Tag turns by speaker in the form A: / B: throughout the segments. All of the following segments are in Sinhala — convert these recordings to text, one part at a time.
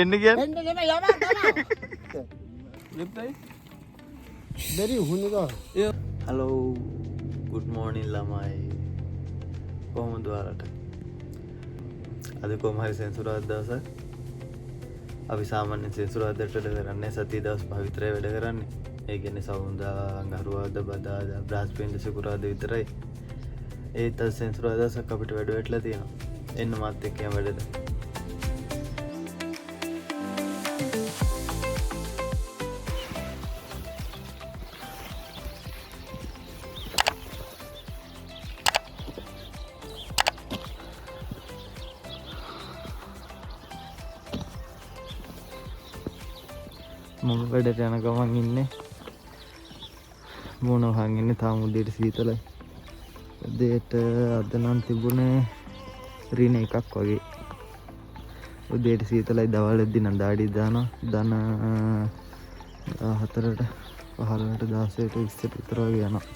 A: එන්න කියන්නේ.
B: එන්න නෙමෙයි යනවා.
A: ලිප්ටයි.
B: බැරි හුන්නේකෝ.
A: හලෝ good morning ළමයි. කොහොමද ඔයාලට? අද කොහොම හරි සෙන්සුරාදා දවසක්. අපි සාමාන්‍යයෙන් සෙන්සුරාදාට වැඩ කරන්නේ සතිය දවස් 5 විතරයි වැඩ කරන්නේ. ඒ කියන්නේ සවුන්දා, අඟහරුවාදා, බදාදා, බ්‍රහස්පතින්දා, සිකුරාදා විතරයි. ඒත් අද සෙන්සුරාදා දවසක් අපිට වැඩ වැටලා තියෙනවා. එන්න මාත් එක්ක යමු වැඩට. මම වැඩට යන ගමන් ඉන්නේ මොන වහන් ඉන්නේ තාම උදේට සීතලයි. උදේට අද නම් තිබුණේ රින එකක් වගේ. උදේට සීතලයි දවල්ෙද්දි නම් දාඩිය දානවා. දන 14ට 15ට 16ට 20ට විතර වගේ යනවා.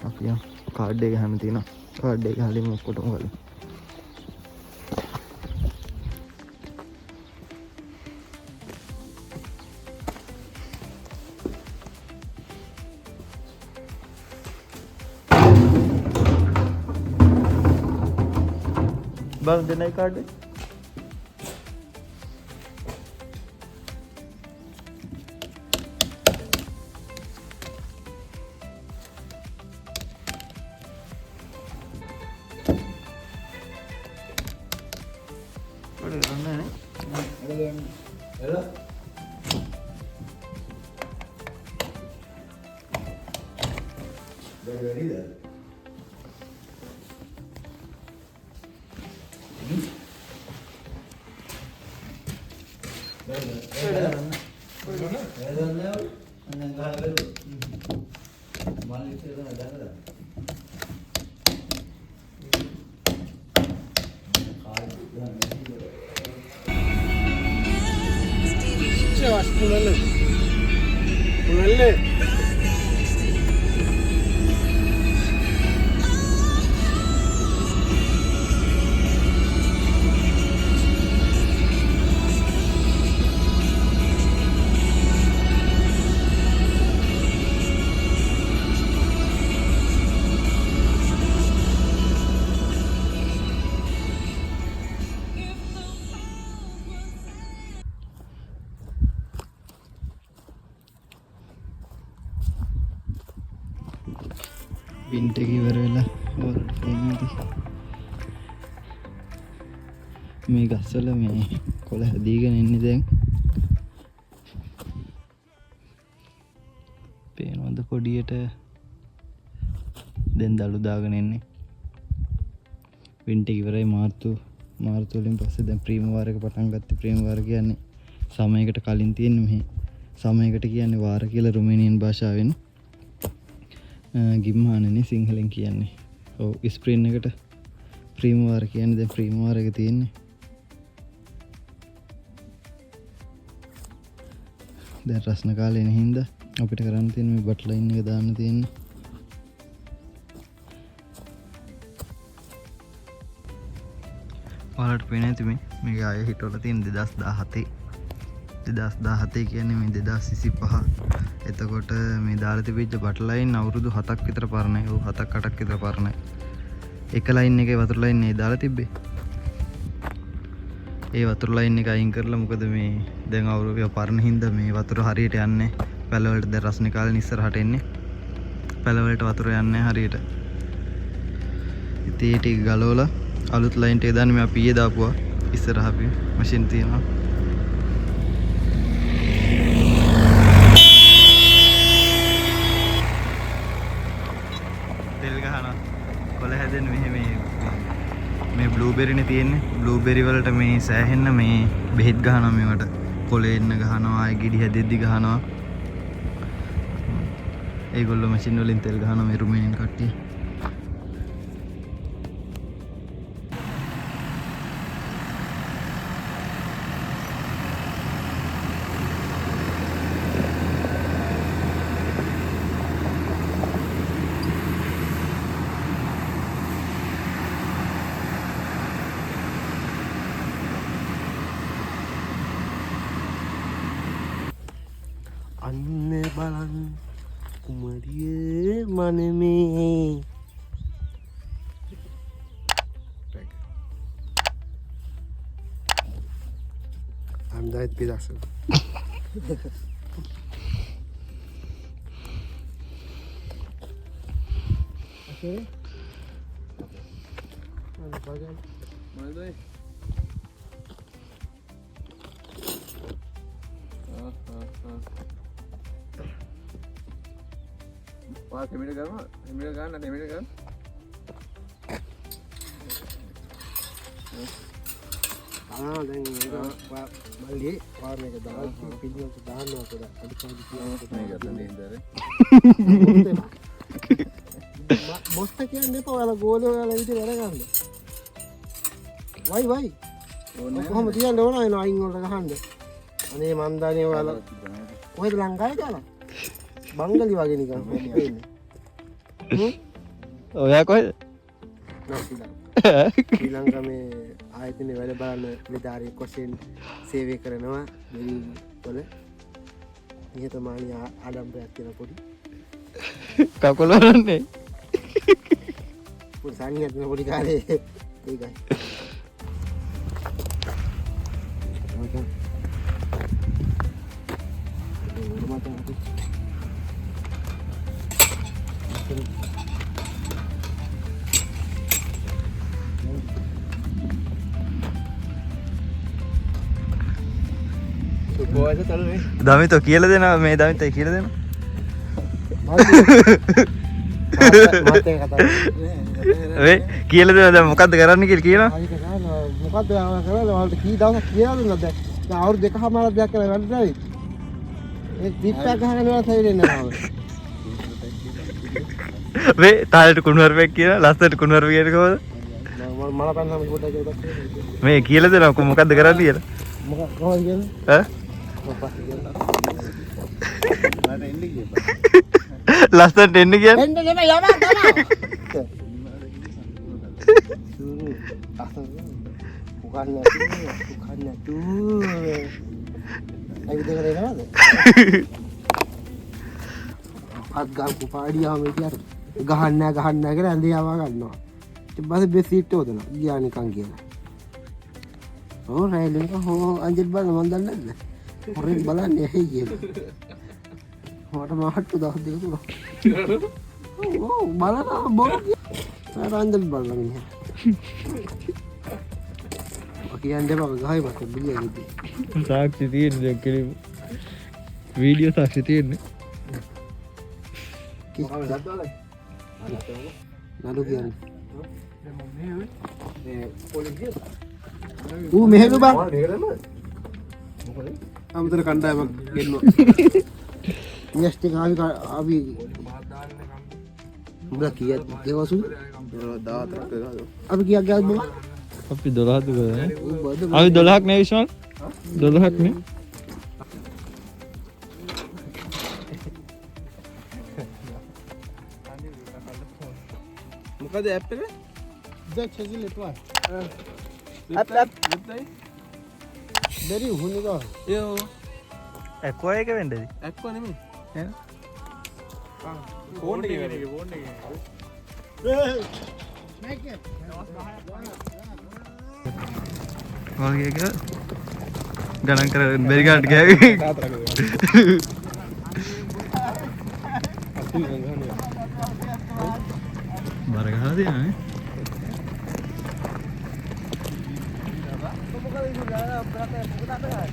A: අපි යමු. කාඩ් එක ගහන්න තියෙනවා. කාඩ් එක ගහලින් ඔක්කොටම ගලින්. බං දෙන්නයි කාඩ් එක. පින්ට් එක ඉවර වෙලා මේ ගස්වල මේ කොළ හැදීගෙන ඉන්නේ දැන්. පේනවද පොඩියට දැන් දළු දාගෙන ඉන්නේ. පින්ට් එක ඉවරයි. මාර්තු වලින් පස්සේ දැන් ප්‍රීම වාර එක පටන් ගත්තේ. ප්‍රීම වාර කියන්නේ සමයකට කලින් තියෙන්නේ. මෙහි සමයකට කියන්නේ වාර කියලා රුමේනියන් භාෂාවෙන්. ගිම්මානනේ සිංහලෙන් කියන්නේ. ඔව් ස්ප්‍රින් එකට ප්‍රීම වාර කියන්නේ. දැන් ප්‍රීම වාර එක තියෙන්නේ. දැන් රස්න කාලේ නේ හින්දා අපිට කරන්න තියෙන මේ බට් ලයින් එක දාන්න තියෙන්නේ. ඔයාලට පේන්නේ නැති මේක ආයෙ හිටවල තියෙන 2017 කියන්නේ මේ 2025. එතකොට මේ දාලා තිබිච්ච බට් ලයින් අවුරුදු 7ක් විතර පරණයි. ඔව් 7ක් 8ක් විතර පරණයි. එක ලයින් එකේ වතුර ලයින් නේ දාලා තිබ්බේ. ඒ වතුර ලයින් එක අයින් කරලා මොකද මේ දැන් අවුරුදු පරණ හින්දා මේ වතුර හරියට යන්නේ පැල වලට. දැන් රස්නේ කාලේ ඉස්සරහට එන්නේ පැල වලට වතුර යන්නේ හරියට. ඉතින් ඒ ටික ගලවලා අලුත් ලයින් ටික දාන්න මේ අපි ඊයේ දාපුවා. ඉස්සරහ අපි මැෂින් තියෙනවා. මේ බ්ලූබෙරිනේ තියෙන්නේ. බ්ලූබෙරි වලට මේ සෑහෙන්න මේ බෙහෙත් ගහනවා මේවට. කොලේ එන්න ගහනවා, ආයෙ ගෙඩි හැදෙද්දි ගහනවා. ඒගොල්ලෝ මැෂින් වලින් තෙල් ගහනවා මේ රුමේනියන් කට්ටිය.
B: අන්න බලන්න කුමරිය මනමේ අන්දායිත් පිලක්ෂ Okay. Ano pa yan?
C: Malay. Wah, kemana kan? Kemana kan? Ada kemana kan?
B: දැන් ඒක මල්ලි වාරණයක දාලා පිළිවෙලට දාන්නවා කියලා අනිත්
C: මේක තමයි ඉඳලා.
B: මොස්ත කියන්නේ එපා ඔයාලා ගෝලේ ඔයාලා විදිහට වැඩ ගන්න. වයි කොහොම තියන්න ඕන අයින අයින් වලට ගහන්න. අනේ මන්දානේ ඔයාලා කොහෙද ලංකාවේ දාලා? බංගලි වගේ නිකන් වෙන්නේ.
A: ඔයා කොහෙද?
B: ශ්‍රී ලංකාවේ ආයතනයේ වැඩ බලන නිලධාරියෙක් වශයෙන් සේවය කරනවා මෙරි වල නිහතමානී ආඩම්බරයක් තියෙන පොඩි
A: කකුල වරන්නේ
B: පොඩි සානියක් තියෙන පොඩි කාලේ ඒකයි
A: දමිත කියල දෙනවා මේ දමිත කියල දෙනවා වේ කියල දෙන මොකක්ද කරන්න කියල කියලා
B: මොකක්ද කරලා කී දවසක් කියලා දුන්නද අවුරුදු දෙකමාරක් දෙයක් කරලා වැඩ නැවි ඒ ටිප්පක් ගහගෙන ඉවර සයිලෙන්න නෑ
A: වේ තාලෙට කුණුවරපෙක් කියලා ලස්සට කුණුවරප කියන්නේ කොහොමද
B: මම පන්නම පොඩ්ඩක්
A: මේ කියල දෙනවා මොකක්ද කරන්න කියලා
B: කොහොමද කියන්නේ
A: ඈ ලස්සට එන්න කියන්න
B: එන්න නෙමෙයි යවා තමයි උකන්න තු අයිද කරේ නේද අත් ගල් කුපාඩියාම ඉතින් ගහන්න කියලා ඇඳේ යවා ගන්නවා ඊට පස්සේ බෙසීට් හොදනවා ගියා නිකන් කියලා ඕ රයිලෙක හෝ අංජල් බලන්න මන් දන්නේ නැද්ද හොරෙන් බලන්නේ ඇයි කියලා මට මාට්ටු දවස් දෙක තුන ඔව් බලනවා බොරු අංජල් බලන්න මිනිහා කියන්නේ බබ ගහයි මට බිලියන්නේ
A: සාක්ෂි තියෙන්නේ දැන් කෙලිම වීඩියෝ සාක්ෂි තියෙන්නේ
B: නඩු කියන්නේ ඌ මෙහෙම බං අමතර කණ්ඩායමක් ගෙන්නවා ඊස්ට් එක ආවි උඹලා කීයක් දෙවසු
C: 14ක් ගහනවා.
B: අපි කීයක් ගාද බං
A: අපි 12ද කරන්නේ අපි 12ක් නේ විශ්වාල් 12ක් නේ
C: මොකද ඇප් එක?
B: දැන් චෙසිල් එපා
C: ඇප්
B: බැරි හුනේ ගා
C: යෝ
A: එක්කෝ එක වෙන්නද
C: ඇප් නෙමෙයි.
A: ඈ
C: ෆෝන් එකේ වැඩි ෆෝන් එකේ.
A: වගේ එක ගණන් කර බැරි ගන්නට ගෑවි බර ගහලා තියන්නේ
C: මොකද ඉතින් ගාන අපරාධ පුතාට ගන්න.